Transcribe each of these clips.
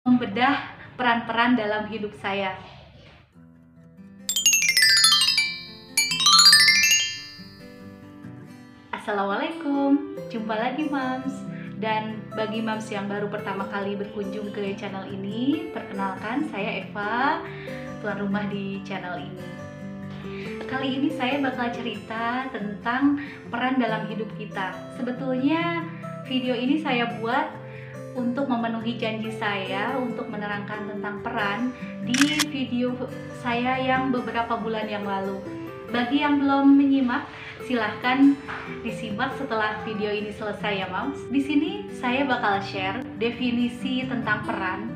membedah peran-peran dalam hidup saya. Assalamualaikum, jumpa lagi Mams. Dan bagi Mams yang baru pertama kali berkunjung ke channel ini, perkenalkan saya Eva, tuan rumah di channel ini. Kali ini saya bakal cerita tentang peran dalam hidup kita. Sebetulnya video ini saya buat untuk memenuhi janji saya untuk menerangkan tentang peran di video saya yang beberapa bulan yang lalu. Bagi yang belum menyimak, silahkan disimak setelah video ini selesai ya Mams. Di sini saya bakal share definisi tentang peran.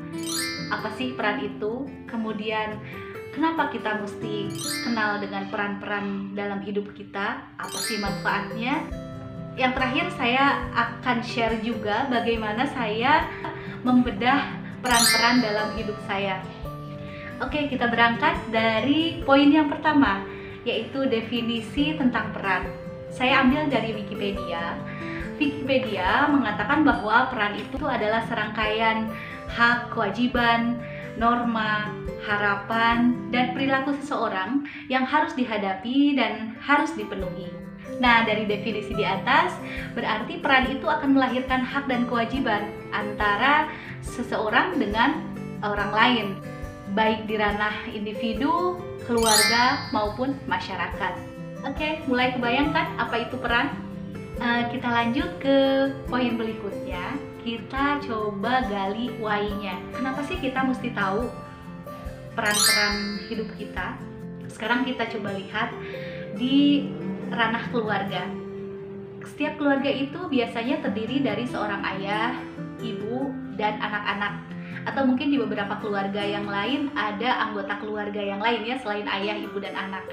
Apa sih peran itu? Kemudian kenapa kita mesti kenal dengan peran-peran dalam hidup kita? Apa sih manfaatnya? Yang terakhir saya akan share juga bagaimana saya membedah peran-peran dalam hidup saya. Oke, kita berangkat dari poin yang pertama, yaitu definisi tentang peran. Saya ambil dari Wikipedia. Wikipedia mengatakan bahwa peran itu adalah serangkaian hak, kewajiban, norma, harapan, dan perilaku seseorang yang harus dihadapi dan harus dipenuhi. Nah, dari definisi di atas, berarti peran itu akan melahirkan hak dan kewajiban antara seseorang dengan orang lain, baik di ranah individu, keluarga, maupun masyarakat. Oke, mulai kebayangkan apa itu peran? Kita lanjut ke poin berikutnya. Kita coba gali why-nya. Kenapa sih kita mesti tahu peran-peran hidup kita? Sekarang kita coba lihat di ranah keluarga. Setiap keluarga itu biasanya terdiri dari seorang ayah, ibu, dan anak-anak. Atau mungkin di beberapa keluarga yang lain ada anggota keluarga yang lain ya selain ayah, ibu, dan anak.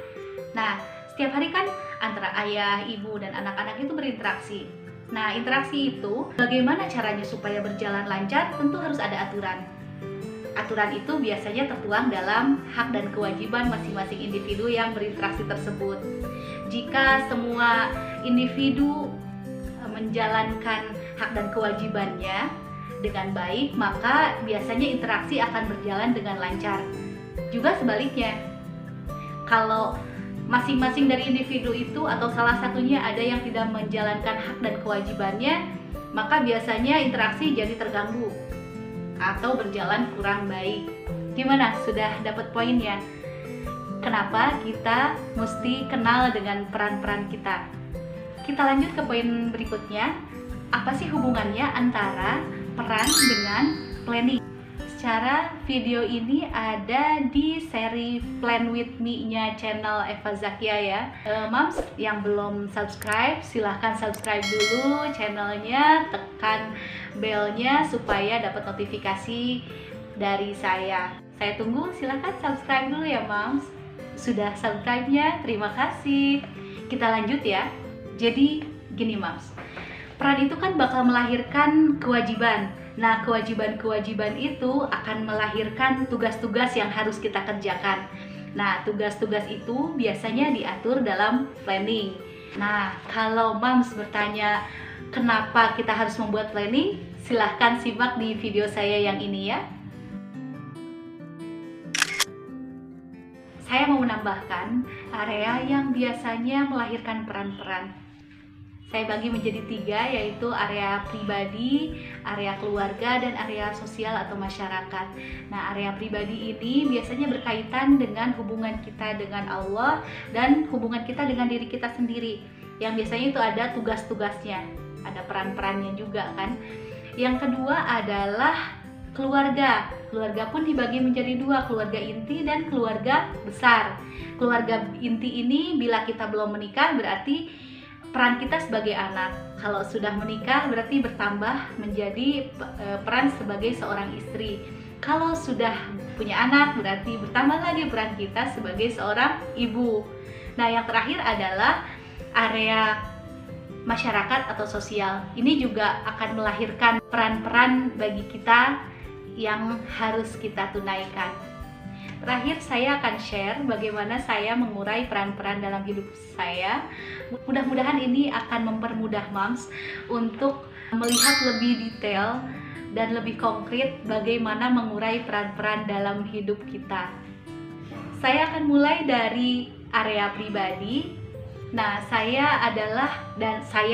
Nah, setiap hari kan antara ayah, ibu, dan anak-anak itu berinteraksi. Nah, interaksi itu bagaimana caranya supaya berjalan lancar? Tentu harus ada aturan. Aturan itu biasanya tertuang dalam hak dan kewajiban masing-masing individu yang berinteraksi tersebut. Jika semua individu menjalankan hak dan kewajibannya dengan baik, maka biasanya interaksi akan berjalan dengan lancar. Juga sebaliknya, kalau masing-masing dari individu itu atau salah satunya ada yang tidak menjalankan hak dan kewajibannya, maka biasanya interaksi jadi terganggu atau berjalan kurang baik. Gimana? Sudah dapat poinnya? Kenapa kita mesti kenal dengan peran-peran kita? Kita lanjut ke poin berikutnya. Apa sih hubungannya antara peran dengan planning? Secara video ini ada di seri Plan With Me-nya channel Eva Zakia ya. Mams yang belum subscribe, silahkan subscribe dulu channelnya, tekan belnya supaya dapat notifikasi dari saya. Saya tunggu, silahkan subscribe dulu ya Mams. Sudah subscribe-nya, terima kasih. Kita lanjut ya. Jadi gini Mams, peran itu kan bakal melahirkan kewajiban. Nah, kewajiban-kewajiban itu akan melahirkan tugas-tugas yang harus kita kerjakan. Nah, tugas-tugas itu biasanya diatur dalam planning. Nah, kalau Mams bertanya kenapa kita harus membuat planning, silahkan simak di video saya yang ini ya. Saya mau menambahkan area yang biasanya melahirkan peran-peran. Saya bagi menjadi 3, yaitu area pribadi, area keluarga, dan area sosial atau masyarakat. Nah, area pribadi ini biasanya berkaitan dengan hubungan kita dengan Allah dan hubungan kita dengan diri kita sendiri. Yang biasanya itu ada tugas-tugasnya, ada peran-perannya juga kan. Yang kedua adalah keluarga. Keluarga pun dibagi menjadi 2, keluarga inti dan keluarga besar. Keluarga inti ini bila kita belum menikah berarti peran kita sebagai anak. Kalau sudah menikah berarti bertambah menjadi peran sebagai seorang istri. Kalau sudah punya anak berarti bertambah lagi peran kita sebagai seorang ibu. Nah, yang terakhir adalah area masyarakat atau sosial. Ini juga akan melahirkan peran-peran bagi kita yang harus kita tunaikan. Terakhir, saya akan share bagaimana saya mengurai peran-peran dalam hidup saya. Mudah-mudahan ini akan mempermudah Mams untuk melihat lebih detail dan lebih konkret bagaimana mengurai peran-peran dalam hidup kita. Saya akan mulai dari area pribadi. Nah, saya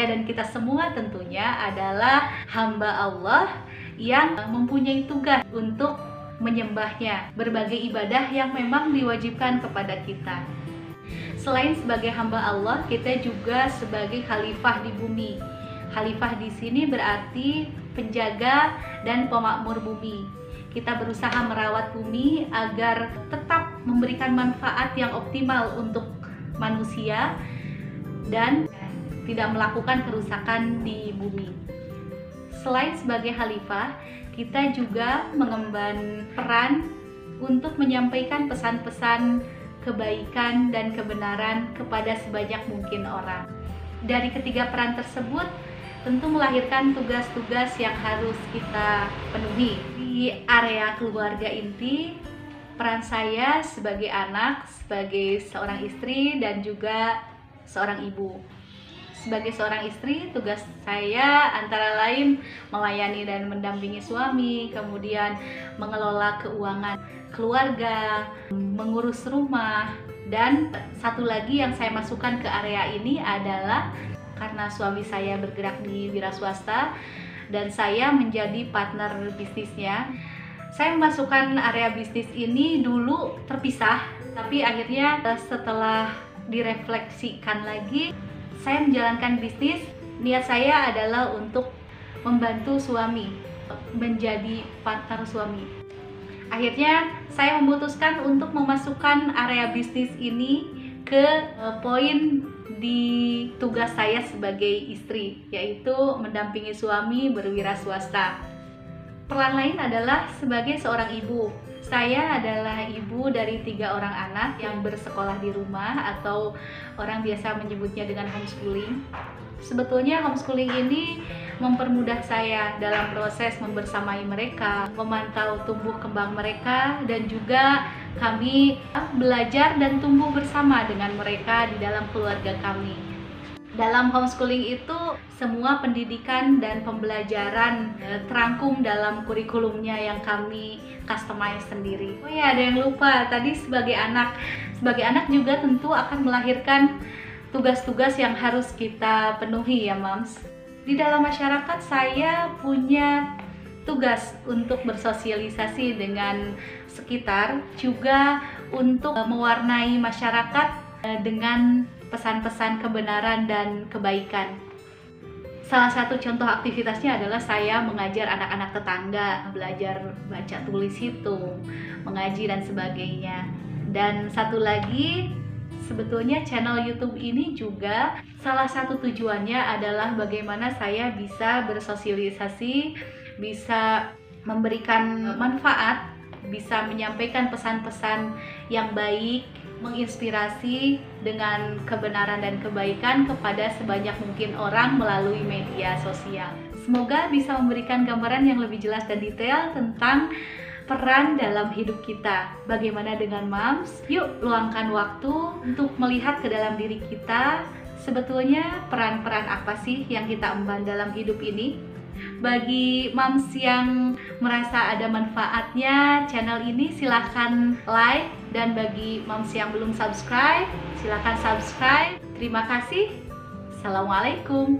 dan kita semua tentunya adalah hamba Allah yang mempunyai tugas untuk menyembahnya, berbagai ibadah yang memang diwajibkan kepada kita. Selain sebagai hamba Allah, kita juga sebagai khalifah di bumi. Khalifah di sini berarti penjaga dan pemakmur bumi. Kita berusaha merawat bumi agar tetap memberikan manfaat yang optimal untuk manusia dan tidak melakukan kerusakan di bumi. Selain sebagai khalifah, kita juga mengemban peran untuk menyampaikan pesan-pesan kebaikan dan kebenaran kepada sebanyak mungkin orang. Dari ketiga peran tersebut, tentu melahirkan tugas-tugas yang harus kita penuhi. Di area keluarga inti, peran saya sebagai anak, sebagai seorang istri, dan juga seorang ibu. Sebagai seorang istri, tugas saya antara lain melayani dan mendampingi suami, kemudian mengelola keuangan keluarga, mengurus rumah, dan satu lagi yang saya masukkan ke area ini adalah karena suami saya bergerak di wira swasta dan saya menjadi partner bisnisnya. Saya memasukkan area bisnis ini dulu terpisah, tapi akhirnya setelah direfleksikan lagi, saya menjalankan bisnis. Niat saya adalah untuk membantu suami, menjadi partner suami. Akhirnya saya memutuskan untuk memasukkan area bisnis ini ke poin di tugas saya sebagai istri, yaitu mendampingi suami berwira swasta. Peran lain adalah sebagai seorang ibu. Saya adalah ibu dari 3 orang anak yang bersekolah di rumah, atau orang biasa menyebutnya dengan homeschooling. Sebetulnya homeschooling ini mempermudah saya dalam proses membersamai mereka, memantau tumbuh kembang mereka, dan juga kami belajar dan tumbuh bersama dengan mereka di dalam keluarga kami. Dalam homeschooling itu semua pendidikan dan pembelajaran terangkum dalam kurikulumnya yang kami customize sendiri. Oh ya, ada yang lupa tadi, sebagai anak juga tentu akan melahirkan tugas-tugas yang harus kita penuhi ya Mams. Di dalam masyarakat saya punya tugas untuk bersosialisasi dengan sekitar, juga untuk mewarnai masyarakat dengan pesan-pesan kebenaran dan kebaikan. Salah satu contoh aktivitasnya adalah saya mengajar anak-anak tetangga, belajar baca tulis hitung, mengaji dan sebagainya. Dan satu lagi, sebetulnya channel YouTube ini juga salah satu tujuannya adalah bagaimana saya bisa bersosialisasi, bisa memberikan manfaat, bisa menyampaikan pesan-pesan yang baik, menginspirasi dengan kebenaran dan kebaikan kepada sebanyak mungkin orang melalui media sosial. Semoga bisa memberikan gambaran yang lebih jelas dan detail tentang peran dalam hidup kita. Bagaimana dengan Mams? Yuk luangkan waktu untuk melihat ke dalam diri kita. Sebetulnya peran-peran apa sih yang kita emban dalam hidup ini? Bagi Mams yang merasa ada manfaatnya channel ini, silahkan like. Dan bagi Mams yang belum subscribe, silahkan subscribe. Terima kasih. Assalamualaikum.